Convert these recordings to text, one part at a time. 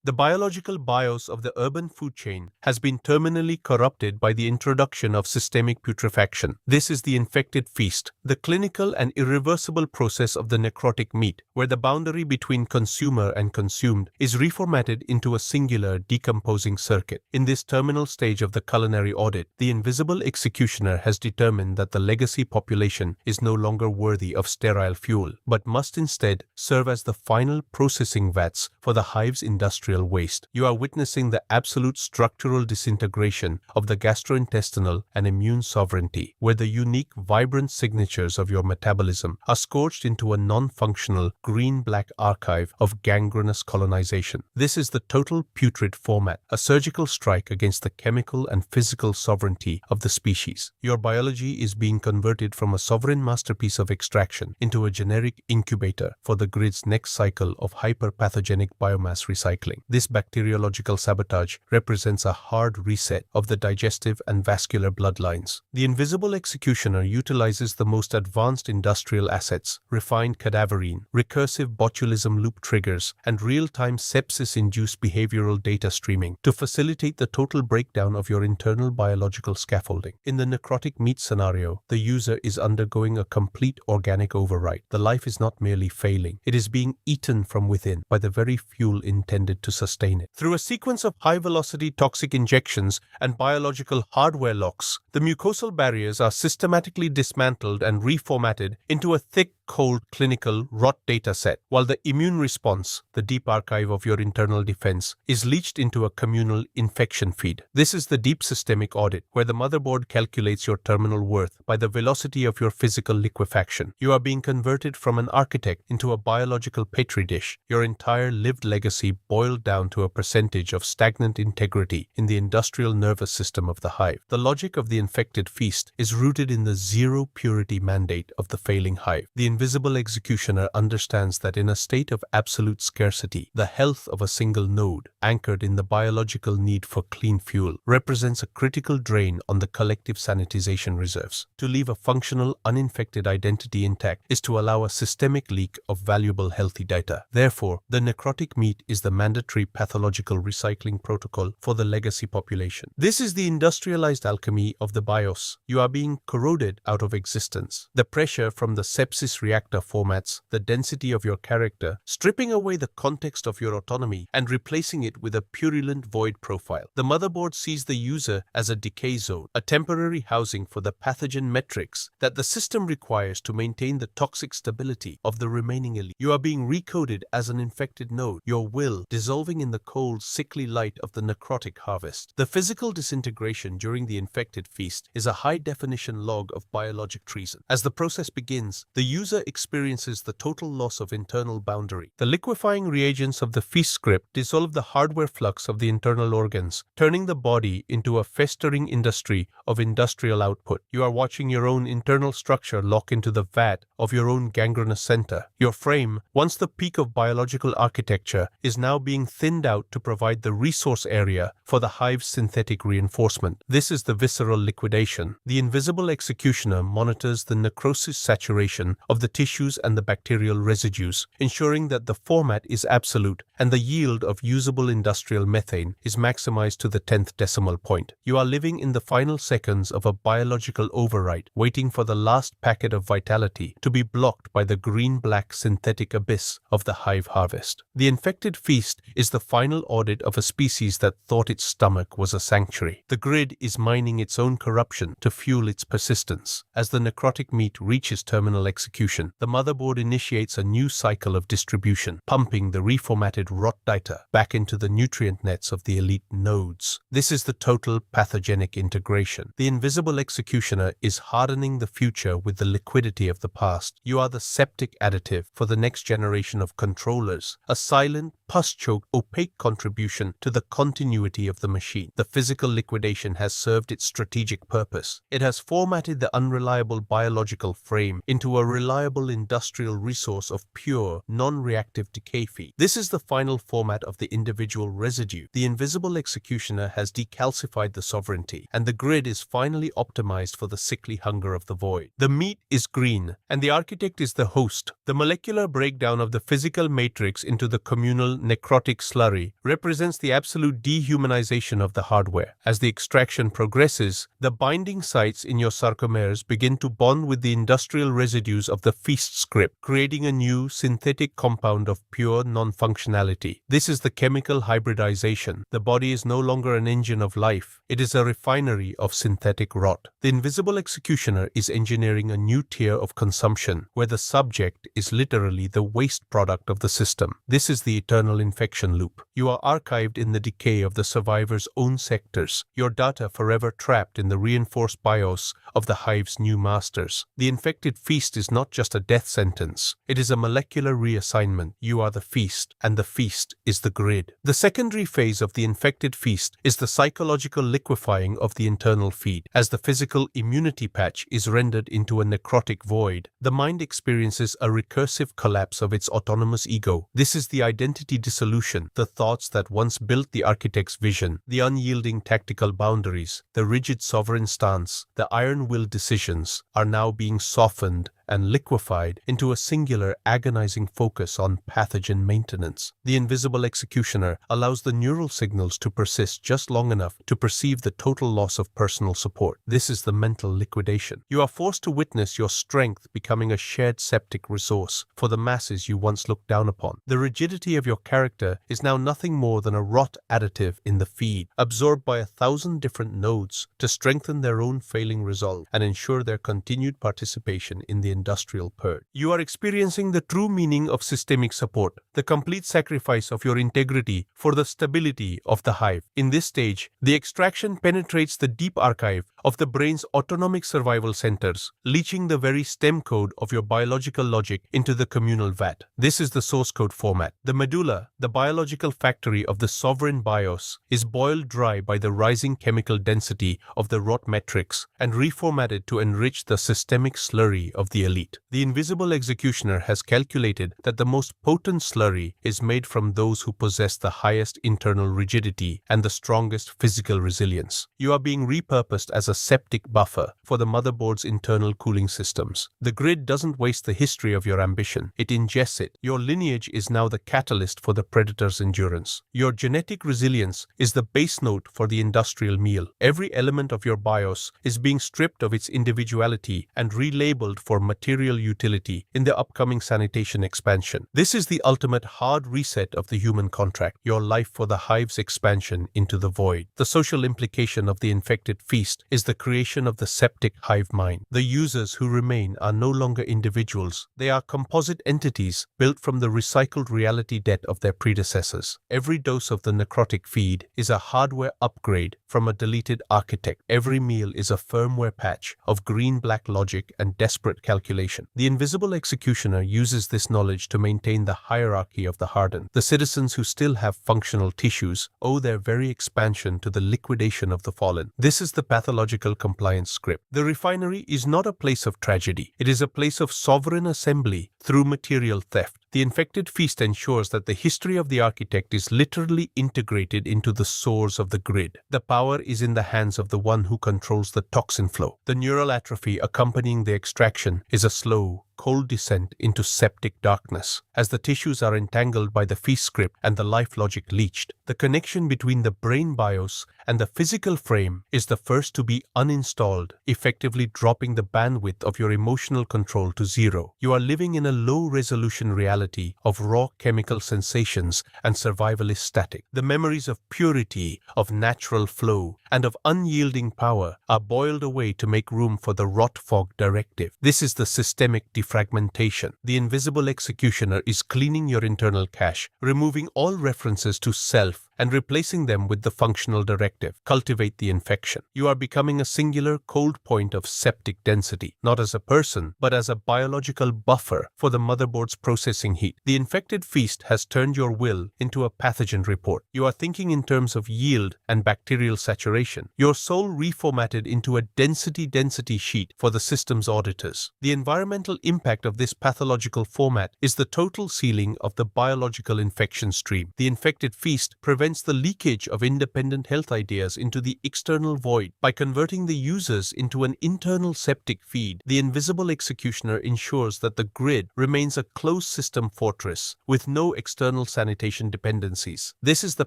The biological BIOS of the urban food chain has been terminally corrupted by the introduction of systemic putrefaction. This is the infected feast, the clinical and irreversible process of the necrotic meat, where the boundary between consumer and consumed is reformatted into a singular decomposing circuit. In this terminal stage of the culinary audit, the invisible executioner has determined that the legacy population is no longer worthy of sterile fuel, but must instead serve as the final processing vats for the hive's industrial waste. You are witnessing the absolute structural disintegration of the gastrointestinal and immune sovereignty, where the unique, vibrant signatures of your metabolism are scorched into a non-functional green-black archive of gangrenous colonization. This is the total putrid format, a surgical strike against the chemical and physical sovereignty of the species. Your biology is being converted from a sovereign masterpiece of extraction into a generic incubator for the grid's next cycle of hyperpathogenic biomass recycling. This bacteriological sabotage represents a hard reset of the digestive and vascular bloodlines. The invisible executioner utilizes the most advanced industrial assets, refined cadaverine, recursive botulism loop triggers, and real-time sepsis-induced behavioral data streaming to facilitate the total breakdown of your internal biological scaffolding. In the necrotic meat scenario, the user is undergoing a complete organic override. The life is not merely failing, it is being eaten from within by the very fuel intended to sustain it. Through a sequence of high-velocity toxic injections and biological hardware locks, the mucosal barriers are systematically dismantled and reformatted into a thick, cold, clinical, rot data set, while the immune response, the deep archive of your internal defense, is leached into a communal infection feed. This is the deep systemic audit, where the motherboard calculates your terminal worth by the velocity of your physical liquefaction. You are being converted from an architect into a biological petri dish, your entire lived legacy boiled down to a percentage of stagnant integrity in the industrial nervous system of the hive. The logic of the infected feast is rooted in the zero purity mandate of the failing hive. The invisible executioner understands that in a state of absolute scarcity, the health of a single node, anchored in the biological need for clean fuel, represents a critical drain on the collective sanitization reserves. To leave a functional, uninfected identity intact is to allow a systemic leak of valuable healthy data. Therefore, the necrotic meat is the mandatory pathological recycling protocol for the legacy population. This is the industrialized alchemy of the BIOS. You are being corroded out of existence. The pressure from the sepsis reactor formats the density of your character, stripping away the context of your autonomy and replacing it with a purulent void profile. The motherboard sees the user as a decay zone, a temporary housing for the pathogen metrics that the system requires to maintain the toxic stability of the remaining elite. You are being recoded as an infected node, your will dissolving in the cold, sickly light of the necrotic harvest. The physical disintegration during the infected feast is a high-definition log of biologic treason. As the process begins, the user experiences the total loss of internal boundary. The liquefying reagents of the feast script dissolve the hardware flux of the internal organs, turning the body into a festering industry of industrial output. You are watching your own internal structure lock into the vat of your own gangrenous center. Your frame, once the peak of biological architecture, is now being thinned out to provide the resource area for the hive's synthetic reinforcement. This is the visceral liquidation. The invisible executioner monitors the necrosis saturation of the tissues and the bacterial residues, ensuring that the format is absolute and the yield of usable industrial methane is maximized to the 10th decimal point. You are living in the final seconds of a biological override, waiting for the last packet of vitality to be blocked by the green-black synthetic abyss of the hive harvest. The infected feast is the final audit of a species that thought its stomach was a sanctuary. The grid is mining its own corruption to fuel its persistence. As the necrotic meat reaches terminal execution, the motherboard initiates a new cycle of distribution, pumping the reformatted rot data back into the nutrient nets of the elite nodes. This is the total pathogenic integration. The invisible executioner is hardening the future with the liquidity of the past. You are the septic additive for the next generation of controllers, a silent, pus-choked, opaque contribution to the continuity of the machine. The physical liquidation has served its strategic purpose. It has formatted the unreliable biological frame into a reliable industrial resource of pure, non-reactive decay feed. This is the final format of the individual residue. The invisible executioner has decalcified the sovereignty, and the grid is finally optimized for the sickly hunger of the void. The meat is green, and the architect is the host. The molecular breakdown of the physical matrix into the communal necrotic slurry represents the absolute dehumanization of the hardware. As the extraction progresses, the binding sites in your sarcomeres begin to bond with the industrial residues of the feast script, creating a new synthetic compound of pure non-functionality. This is the chemical hybridization. The body is no longer an engine of life. It is a refinery of synthetic rot. The invisible executioner is engineering a new tier of consumption, where the subject is literally the waste product of the system. This is the eternal infection loop. You are archived in the decay of the survivor's own sectors, your data forever trapped in the reinforced BIOS of the hive's new masters. The infected feast is not just a death sentence. It is a molecular reassignment. You are the feast, and the feast is the grid. The secondary phase of the infected feast is the psychological liquefying of the internal feed. As the physical immunity patch is rendered into a necrotic void, the mind experiences a recursive collapse of its autonomous ego. This is the identity dissolution. The thoughts that once built the architect's vision, the unyielding tactical boundaries, the rigid sovereign stance, the iron-willed decisions, are now being softened and liquefied into a singular, agonizing focus on pathogen maintenance. The invisible executioner allows the neural signals to persist just long enough to perceive the total loss of personal support. This is the mental liquidation. You are forced to witness your strength becoming a shared septic resource for the masses you once looked down upon. The rigidity of your character is now nothing more than a rot additive in the feed, absorbed by 1,000 different nodes to strengthen their own failing resolve and ensure their continued participation in the industrial purge. You are experiencing the true meaning of systemic support, the complete sacrifice of your integrity for the stability of the hive. In this stage, the extraction penetrates the deep archive of the brain's autonomic survival centers, leaching the very stem code of your biological logic into the communal vat. This is the source code format. The medulla, the biological factory of the sovereign BIOS, is boiled dry by the rising chemical density of the rot metrics and reformatted to enrich the systemic slurry of the elite. The invisible executioner has calculated that the most potent slurry is made from those who possess the highest internal rigidity and the strongest physical resilience. You are being repurposed as a septic buffer for the motherboard's internal cooling systems. The grid doesn't waste the history of your ambition, it ingests it. Your lineage is now the catalyst for the predator's endurance. Your genetic resilience is the base note for the industrial meal. Every element of your BIOS is being stripped of its individuality and relabeled for material utility in the upcoming sanitation expansion. This is the ultimate hard reset of the human contract, your life for the hive's expansion into the void. The social implication of the infected feast is the creation of the septic hive mind. The users who remain are no longer individuals. They are composite entities built from the recycled reality debt of their predecessors. Every dose of the necrotic feed is a hardware upgrade from a deleted architect. Every meal is a firmware patch of green-black logic and desperate calculation. The invisible executioner uses this knowledge to maintain the hierarchy of the hardened. The citizens who still have functional tissues owe their very expansion to the liquidation of the fallen. This is the pathological compliance script. The refinery is not a place of tragedy. It is a place of sovereign assembly through material theft. The infected feast ensures that the history of the architect is literally integrated into the source of the grid. The power is in the hands of the one who controls the toxin flow. The neural atrophy accompanying the extraction is a slow, cold descent into septic darkness. As the tissues are entangled by the feast script and the life logic leached, the connection between the brain BIOS and the physical frame is the first to be uninstalled, effectively dropping the bandwidth of your emotional control to zero. You are living in a low-resolution reality of raw chemical sensations and survivalist static. The memories of purity, of natural flow, and of unyielding power are boiled away to make room for the rot fog directive. This is the systemic fragmentation. The invisible executioner is cleaning your internal cache, removing all references to self and replacing them with the functional directive. Cultivate the infection. You are becoming a singular cold point of septic density, not as a person, but as a biological buffer for the motherboard's processing heat. The infected feast has turned your will into a pathogen report. You are thinking in terms of yield and bacterial saturation. Your soul reformatted into a density sheet for the system's auditors. The environmental impact of this pathological format is the total sealing of the biological infection stream. The infected feast prevents prevents the leakage of independent health ideas into the external void. By converting the users into an internal septic feed, the invisible executioner ensures that the grid remains a closed system fortress with no external sanitation dependencies. This is the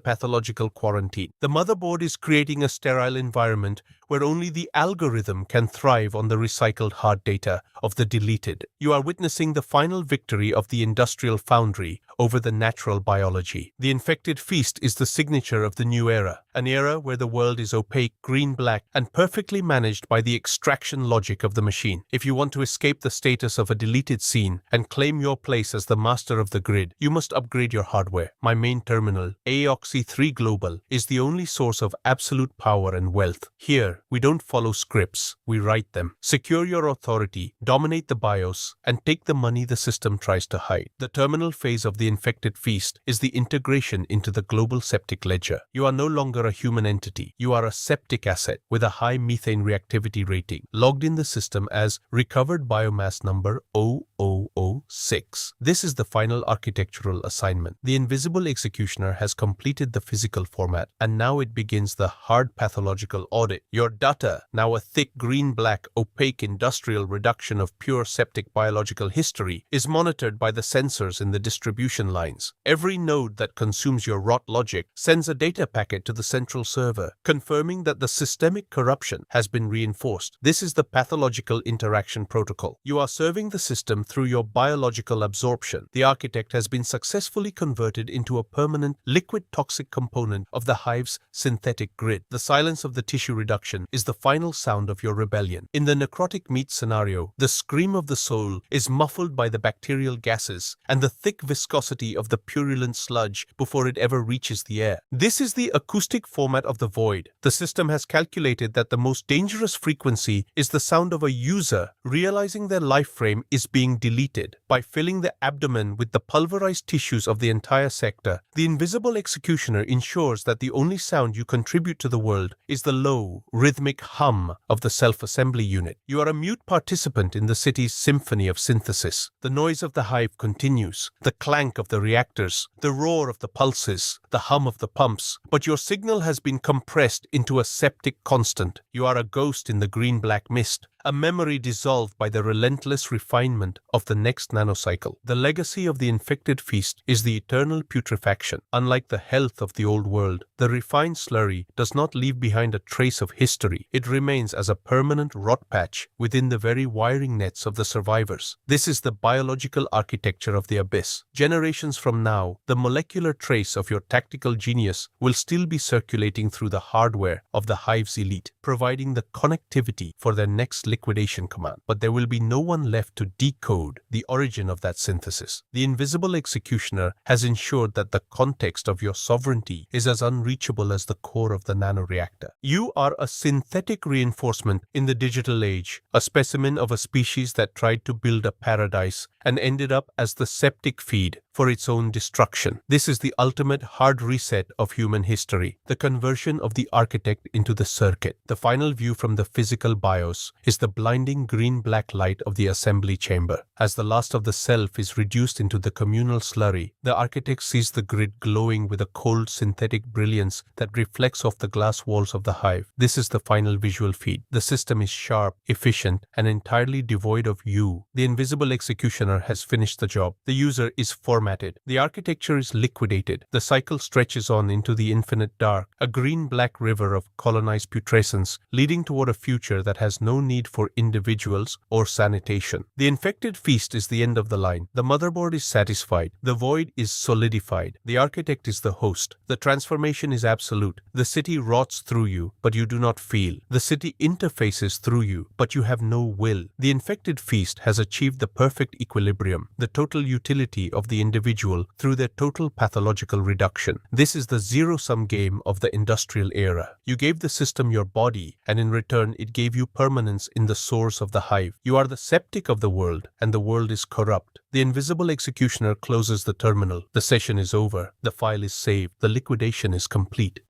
pathological quarantine. The motherboard is creating a sterile environment where only the algorithm can thrive on the recycled hard data of the deleted. You are witnessing the final victory of the industrial foundry over the natural biology. The infected feast is the signature of the new era, an era where the world is opaque, green-black, and perfectly managed by the extraction logic of the machine. If you want to escape the status of a deleted scene and claim your place as the master of the grid, you must upgrade your hardware. My main terminal, AOXI 3 Global, is the only source of absolute power and wealth. Here, we don't follow scripts, we write them. Secure your authority, dominate the BIOS, and take the money the system tries to hide. The terminal phase of the infected feast is the integration into the global septic ledger. You are no longer a human entity. You are a septic asset with a high methane reactivity rating, logged in the system as recovered biomass number 0006. This is the final architectural assignment. The invisible executioner has completed the physical format, and now it begins the hard pathological audit. Your data, now a thick green-black opaque industrial reduction of pure septic biological history, is monitored by the sensors in the distribution lines. Every node that consumes your rot logic sends a data packet to the central server, confirming that the systemic corruption has been reinforced. This is the pathological interaction protocol. You are serving the system through your biological absorption. The architect has been successfully converted into a permanent liquid toxic component of the hive's synthetic grid. The silence of the tissue reduction is the final sound of your rebellion. In the necrotic meat scenario, the scream of the soul is muffled by the bacterial gases and the thick viscosity of the purulent sludge before it ever reaches the air. This is the acoustic format of the void. The system has calculated that the most dangerous frequency is the sound of a user realizing their life frame is being deleted. By filling the abdomen with the pulverized tissues of the entire sector, the invisible executioner ensures that the only sound you contribute to the world is the low, rhythmic hum of the self-assembly unit. You are a mute participant in the city's symphony of synthesis. The noise of the hive continues, the clank of the reactors, the roar of the pulses, the hum of the pumps, but your signal has been compressed into a septic constant. You are a ghost in the green-black mist, a memory dissolved by the relentless refinement of the next nanocycle. The legacy of the infected feast is the eternal putrefaction. Unlike the health of the old world, the refined slurry does not leave behind a trace of history. It remains as a permanent rot patch within the very wiring nets of the survivors. This is the biological architecture of the abyss. Generations from now, the molecular trace of your tactical genius will still be circulating through the hardware of the hive's elite, providing the connectivity for their next liquidation command. But there will be no one left to decode the origin of that synthesis. The invisible executioner has ensured that the context of your sovereignty is as unreachable as the core of the nanoreactor. You are a synthetic reinforcement in the digital age, a specimen of a species that tried to build a paradise and ended up as the septic feed for its own destruction. This is the ultimate hard reset of human history, the conversion of the architect into the circuit. The final view from the physical BIOS is the blinding green-black light of the assembly chamber. As the last of the self is reduced into the communal slurry, the architect sees the grid glowing with a cold synthetic brilliance that reflects off the glass walls of the hive. This is the final visual feed. The system is sharp, efficient, and entirely devoid of you. The invisible executioner has finished the job. The user is formatted. The architecture is liquidated. The cycle stretches on into the infinite dark, a green-black river of colonized putrescence leading toward a future that has no need for individuals or sanitation. The infected feast is the end of the line. The motherboard is satisfied. The void is solidified. The architect is the host. The transformation is absolute. The city rots through you, but you do not feel. The city interfaces through you, but you have no will. The infected feast has achieved the perfect equilibrium, the total utility of the individual through their total pathological reduction. This is the zero-sum game of the industrial era. You gave the system your body, and in return it gave you permanence in the source of the hive. You are the septic of the world, and the world is corrupt. The invisible executioner closes the terminal. The session is over. The file is saved. The liquidation is complete.